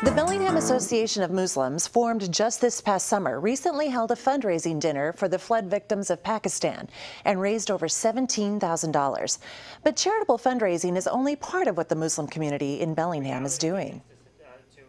The Bellingham Association of Muslims, formed just this past summer, recently held a fundraising dinner for the flood victims of Pakistan and raised over $17,000. But charitable fundraising is only part of what the Muslim community in Bellingham is doing.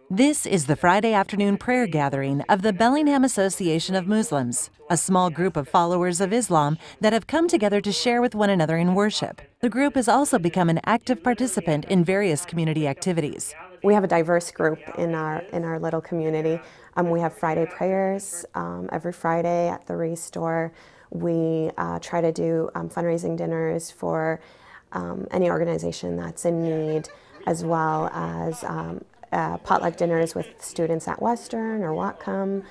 This is the Friday afternoon prayer gathering of the Bellingham Association of Muslims, a small group of followers of Islam that have come together to share with one another in worship. The group has also become an active participant in various community activities. We have a diverse group in our little community. We have Friday prayers every Friday at the Race Store. We try to do fundraising dinners for any organization that's in need, as well as potluck dinners with students at Western or Whatcom.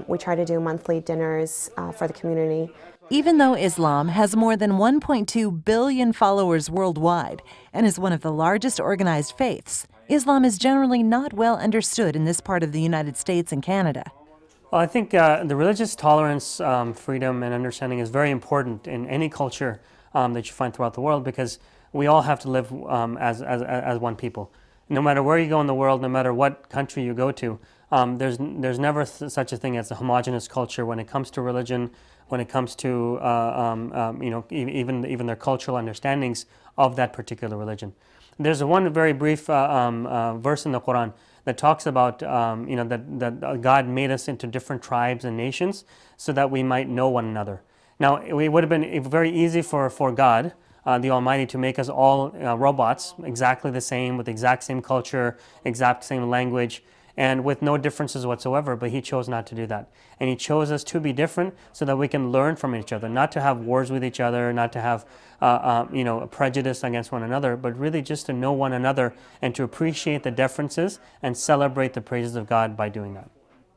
We try to do monthly dinners for the community. Even though Islam has more than 1.2 billion followers worldwide and is one of the largest organized faiths, Islam is generally not well understood in this part of the United States and Canada. Well, I think the religious tolerance, freedom, and understanding is very important in any culture that you find throughout the world, because we all have to live as one people. No matter where you go in the world, no matter what country you go to, there's never such a thing as a homogenous culture when it comes to religion, when it comes to even their cultural understandings of that particular religion. There's one very brief verse in the Quran that talks about that God made us into different tribes and nations so that we might know one another. Now, it would have been very easy for God, the Almighty, to make us all robots, exactly the same, with the exact same culture, exact same language, and with no differences whatsoever, but He chose not to do that. And He chose us to be different so that we can learn from each other, not to have wars with each other, not to have prejudice against one another, but really just to know one another and to appreciate the differences and celebrate the praises of God by doing that.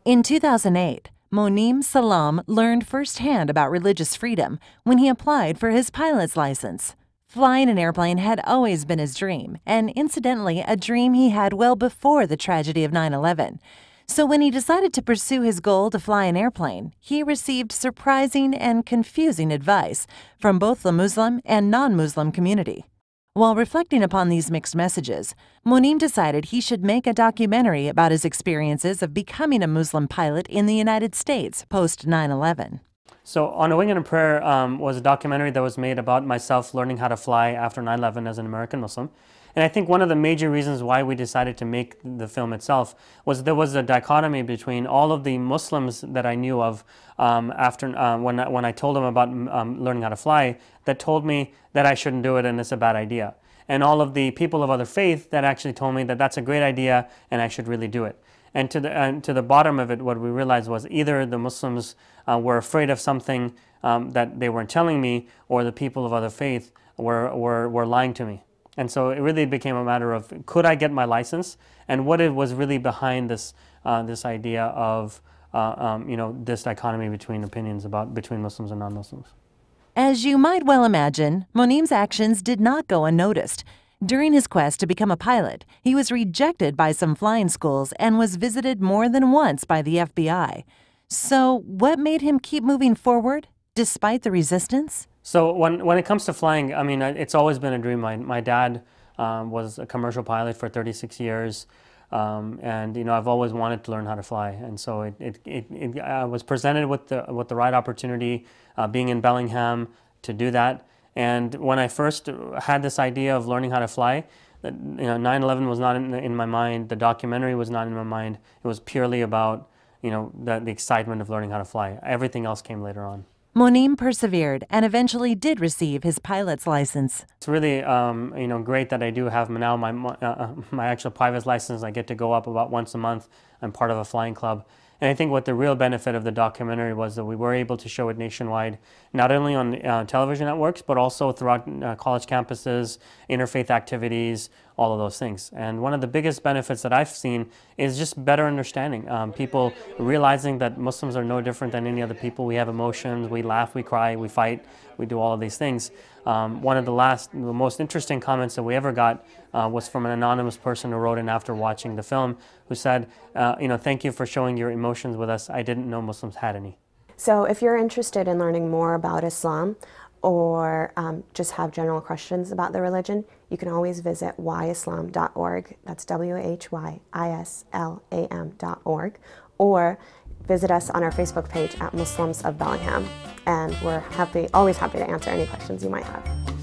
In 2008, Moneem Salam learned firsthand about religious freedom when he applied for his pilot's license. Flying an airplane had always been his dream, and incidentally, a dream he had well before the tragedy of 9/11. So when he decided to pursue his goal to fly an airplane, he received surprising and confusing advice from both the Muslim and non-Muslim community. While reflecting upon these mixed messages, Moneem decided he should make a documentary about his experiences of becoming a Muslim pilot in the United States post 9/11. So On a Wing and a Prayer was a documentary that was made about myself learning how to fly after 9/11 as an American Muslim. And I think one of the major reasons why we decided to make the film itself was there was a dichotomy between all of the Muslims that I knew of after when I told them about learning how to fly, that told me that I shouldn't do it and it's a bad idea. And all of the people of other faith that actually told me that that's a great idea and I should really do it. And to the bottom of it, what we realized was either the Muslims were afraid of something that they weren't telling me, or the people of other faith were lying to me. And so it really became a matter of, could I get my license, and what it was really behind this this idea of this dichotomy between opinions between Muslims and non-Muslims. As you might well imagine, Moneem's actions did not go unnoticed. During his quest to become a pilot, he was rejected by some flying schools and was visited more than once by the FBI. So what made him keep moving forward, despite the resistance? So when it comes to flying, I mean, it's always been a dream. My dad was a commercial pilot for 36 years, and I've always wanted to learn how to fly. And so I was presented with the right opportunity, being in Bellingham, to do that. And when I first had this idea of learning how to fly, 9/11 was not in my mind. The documentary was not in my mind. It was purely about the excitement of learning how to fly. Everything else came later on. Moneem persevered and eventually did receive his pilot's license. It's really great that I do have now my actual pilot's license. I get to go up about once a month. I'm part of a flying club. And I think what the real benefit of the documentary was that we were able to show it nationwide, not only on television networks, but also throughout college campuses, interfaith activities, all of those things. And one of the biggest benefits that I've seen is just better understanding. People realizing that Muslims are no different than any other people. We have emotions, we laugh, we cry, we fight, we do all of these things. One of the most interesting comments that we ever got was from an anonymous person who wrote in after watching the film, who said, thank you for showing your emotions with us. I didn't know Muslims had any. So if you're interested in learning more about Islam, or just have general questions about the religion, you can always visit whyislam.org. That's WHYISLAM.org. Or visit us on our Facebook page at Muslims of Bellingham. And we're always happy to answer any questions you might have.